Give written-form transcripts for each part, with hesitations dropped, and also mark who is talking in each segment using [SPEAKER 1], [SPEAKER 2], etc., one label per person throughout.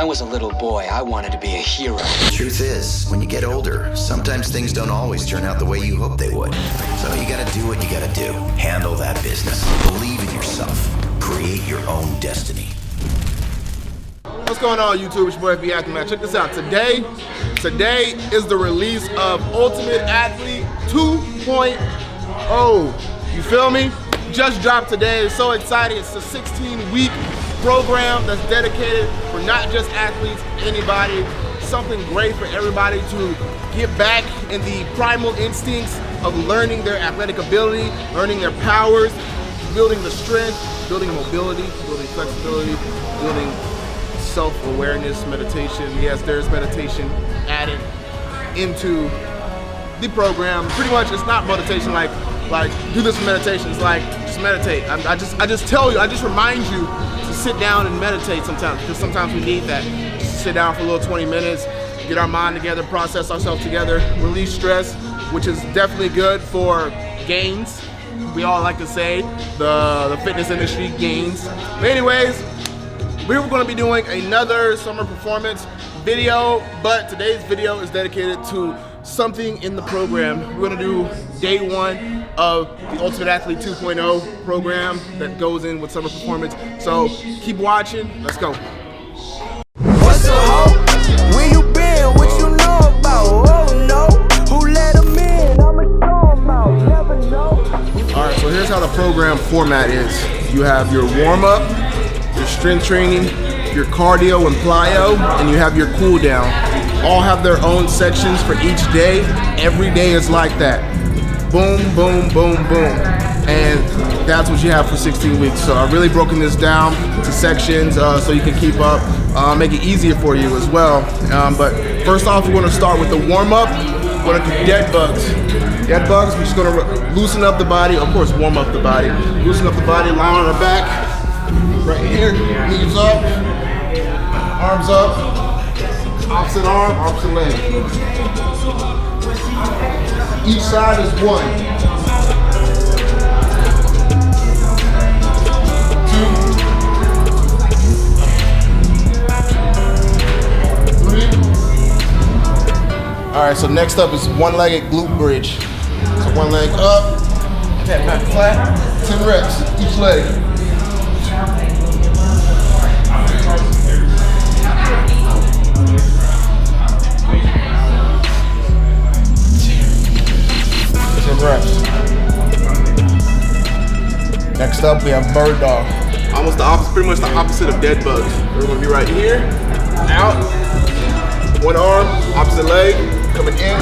[SPEAKER 1] I was a little boy, I wanted to be a hero.
[SPEAKER 2] The truth is, when you get older, sometimes things don't always turn out the way you hope they would. So you gotta do what you gotta do. Handle that business. Believe in yourself. Create your own destiny.
[SPEAKER 3] What's going on, YouTube? It's your boy FBAFTERMATH. Check this out. Today is the release of Ultimate Athlete 2.0. You feel me? Just dropped today. It's so exciting. It's a 16-week program that's dedicated for not just athletes, anybody. Something great for everybody to get back in the primal instincts of learning their athletic ability, learning their powers, building the strength, building mobility, building flexibility, building self-awareness, meditation. Yes, there's meditation added into the program. Pretty much it's not meditation like do this meditation. It's like just meditate. I just tell you, I just remind you to sit down and meditate sometimes, because sometimes we need that. Just sit down for a little 20 minutes, get our mind together, process ourselves together, release stress, which is definitely good for gains. We all like to say the fitness industry gains. But anyways, we're going to be doing another summer performance video, but today's video is dedicated to something in the program. We're going to do day one of the Ultimate Athlete 2.0 program that goes in with summer performance. So keep watching. Let's go.
[SPEAKER 4] What's the hope? Where you been? What you know about? Oh no. Who let them in? I'ma show 'em out. Never know.
[SPEAKER 3] All right, so here's how the program format is. You have your warm-up, your strength training, your cardio and plyo, and you have your cool down. All have their own sections for each day. Every day is like that. Boom, boom, boom, boom. And that's what you have for 16 weeks. So I've really broken this down to sections so you can keep up, make it easier for you as well. But first off, we're gonna start with the warm up. We're gonna do dead bugs. Dead bugs, we're just gonna loosen up the body, of course, warm up the body. Loosen up the body, lie on our back. Right here, knees up, arms up, opposite arm, opposite leg. Each side is 1, 2, 3. All right, so next up is one-legged glute bridge. So one leg up, tap back flat, 10 reps, each leg. Reps. Next up, we have bird dog. Almost the opposite, pretty much the opposite of dead bugs. We're gonna be right here, out, one arm, opposite leg, coming in.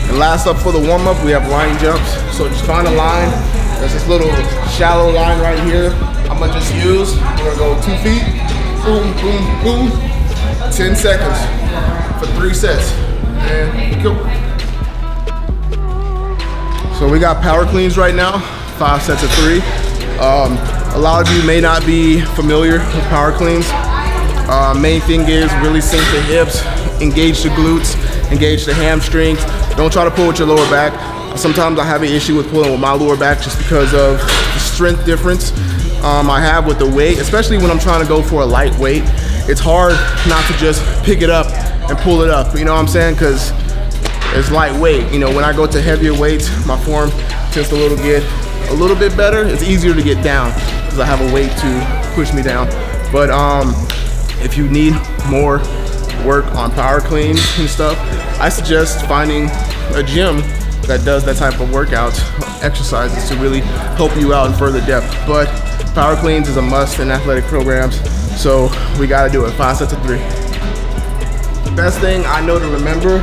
[SPEAKER 3] And last up for the warm up, we have line jumps. So just find a line. There's this little shallow line right here. I'm gonna just use, we're gonna go 2 feet, boom, boom, boom, 10 seconds for 3 sets. And go. So we got power cleans right now, 5 sets of 3. A lot of you may not be familiar with power cleans. Main thing is really sink the hips, engage the glutes, engage the hamstrings. Don't try to pull with your lower back. Sometimes I have an issue with pulling with my lower back just because of the strength difference I have with the weight, especially when I'm trying to go for a light weight. It's hard not to just pick it up and pull it up, you know what I'm saying? Because it's lightweight. You know, when I go to heavier weights, my form tends to get a little bit better. It's easier to get down because I have a weight to push me down. But if you need more work on power cleans and stuff, I suggest finding a gym that does that type of workouts, exercises to really help you out in further depth. But power cleans is a must in athletic programs, so we gotta do it, 5 sets of 3. The best thing I know to remember,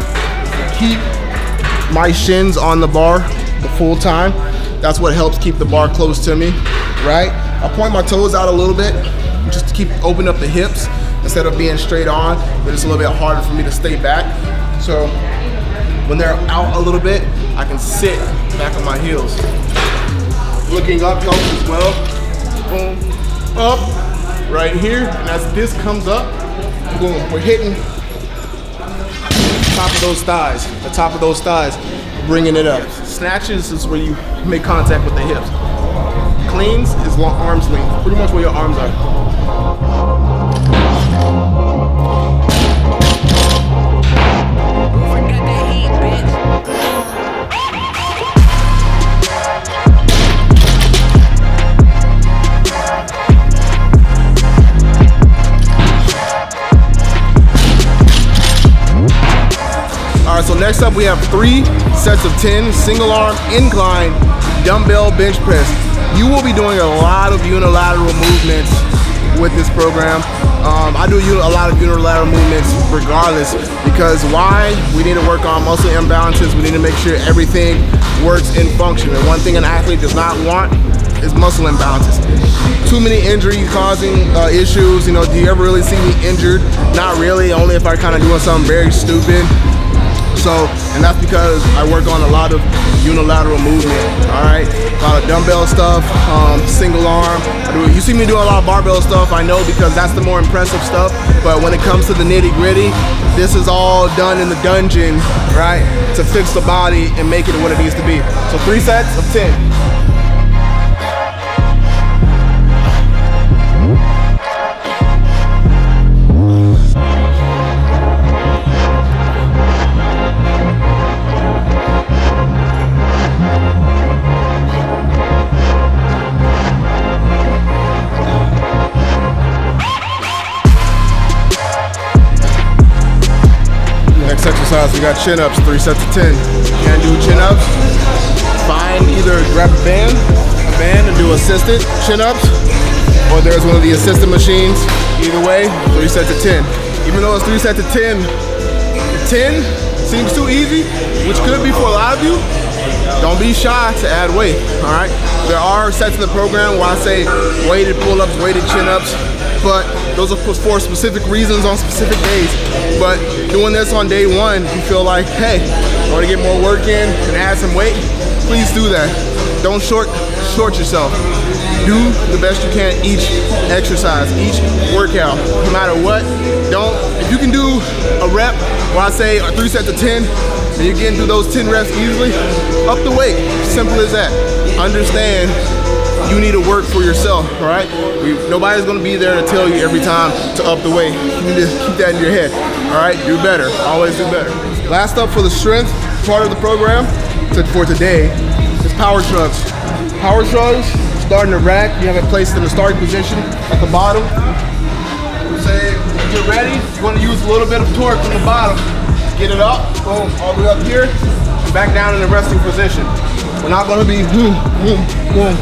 [SPEAKER 3] keep my shins on the bar the full time. That's what helps keep the bar close to me, right? I point my toes out a little bit, just to open up the hips instead of being straight on, but it's a little bit harder for me to stay back. So when they're out a little bit, I can sit back on my heels. Looking up helps as well. Boom, up, right here. And as this comes up, boom, we're hitting top of those thighs. The top of those thighs, bringing it up. Snatches is where you make contact with the hips. Cleans is long arms length, pretty much where your arms are. All right, so next up we have 3 sets of 10 single arm incline dumbbell bench press. You will be doing a lot of unilateral movements with this program. I do a lot of unilateral movements regardless, because why? We need to work on muscle imbalances. We need to make sure everything works in function. And one thing an athlete does not want is muscle imbalances. Too many injury causing issues. You know, do you ever really see me injured? Not really, only if I kind of doing something very stupid. So, and that's because I work on a lot of unilateral movement, all right? A lot of dumbbell stuff, single arm. You see me do a lot of barbell stuff, I know, because that's the more impressive stuff. But when it comes to the nitty gritty, this is all done in the dungeon, right? To fix the body and make it what it needs to be. So 3 sets of 10. Next exercise, we got chin-ups, 3 sets of 10. Can't do chin-ups, fine, either grab a band and do assisted chin-ups, or there's one of the assisted machines. Either way, 3 sets of 10. Even though it's 3 sets of 10, 10 seems too easy, which could be for a lot of you. Don't be shy to add weight, all right? There are sets in the program where I say weighted pull-ups, weighted chin-ups, but those are for specific reasons on specific days. But doing this on day 1, you feel like, hey, I want to get more work in and add some weight, please do that. Don't short yourself. Do the best you can each exercise, each workout, no matter what. If you can do a rep, where I say 3 sets of 10, and you're getting through those 10 reps easily, up the weight, simple as that. Understand you need to work for yourself, all right? Nobody's gonna be there to tell you every time to up the weight. You need to keep that in your head, all right? Do better, always do better. Last up for the strength part of the program for today is power shrugs. Power shrugs, starting the rack, you have it placed in the starting position at the bottom. Say, if you're ready, you wanna use a little bit of torque from the bottom. Get it up, boom, all the way up here, back down in the resting position. We're not gonna be boom, boom, boom.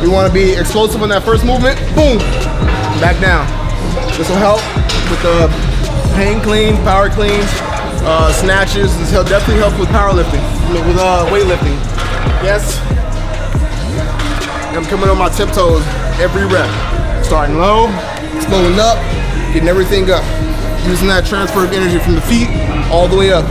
[SPEAKER 3] We wanna be explosive in that first movement, boom, back down. This will help with the hang clean, power cleans, snatches. This will definitely help with powerlifting, with weightlifting. Yes, I'm coming on my tiptoes every rep. Starting low, exploding up, getting everything up. Using that transfer of energy from the feet all the way up.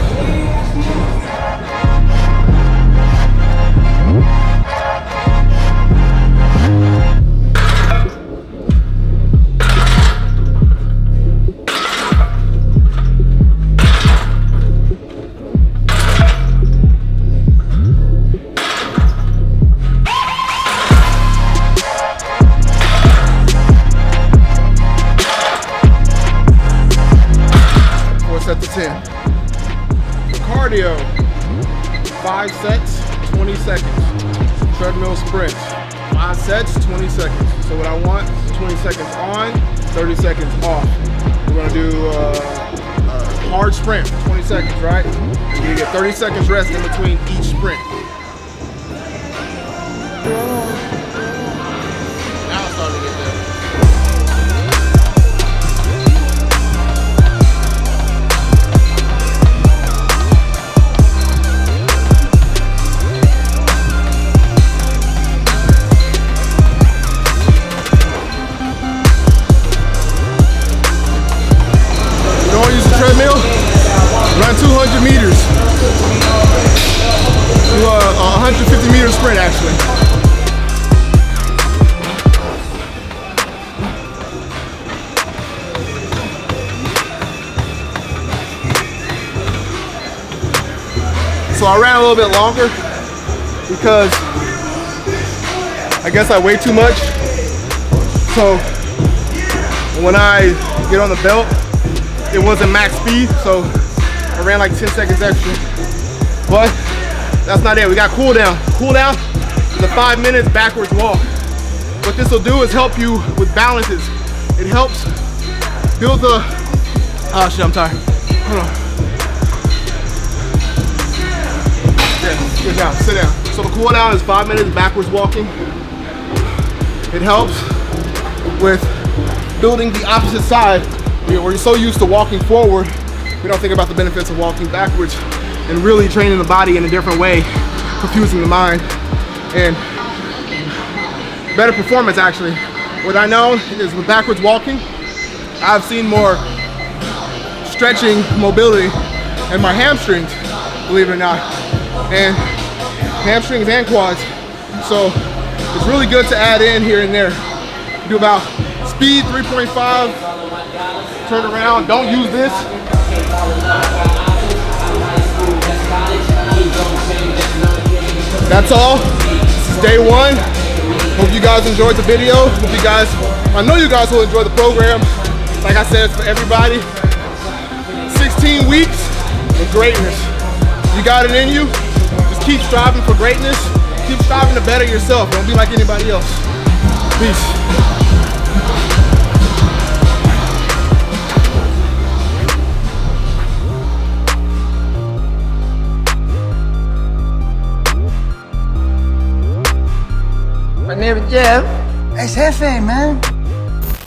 [SPEAKER 3] Set to 10. For cardio, 5 sets, 20 seconds. Treadmill sprints, 5 sets, 20 seconds. So what I want is 20 seconds on, 30 seconds off. We're gonna do a hard sprint, 20 seconds, right? And you get 30 seconds rest in between each sprint. Now it's starting to get there. Treadmill, run 200 meters. Do a 150 meter sprint actually. So I ran a little bit longer because I guess I weighed too much. So when I get on the belt, it wasn't max speed, so I ran like 10 seconds extra. But that's not it. We got cool down. Cool down is a 5 minutes backwards walk. What this will do is help you with balances. It helps build the, oh shit, I'm tired. Hold on. Yeah, good job, sit down. So the cool down is 5 minutes backwards walking. It helps with building the opposite side, where you're so used to walking forward, we don't think about the benefits of walking backwards and really training the body in a different way, confusing the mind, and better performance actually. What I know is with backwards walking, I've seen more stretching mobility in my hamstrings, believe it or not, and hamstrings and quads. So it's really good to add in here and there. Do about speed 3.5, turn around, don't use this. That's all. This is day one. Hope you guys enjoyed the video. I know you guys will enjoy the program. Like I said, it's for everybody. 16 weeks of greatness. You got it in you. Just keep striving for greatness. Keep striving to better yourself. Don't be like anybody else. Peace.
[SPEAKER 5] My name is Jeff. It's Jefe, man.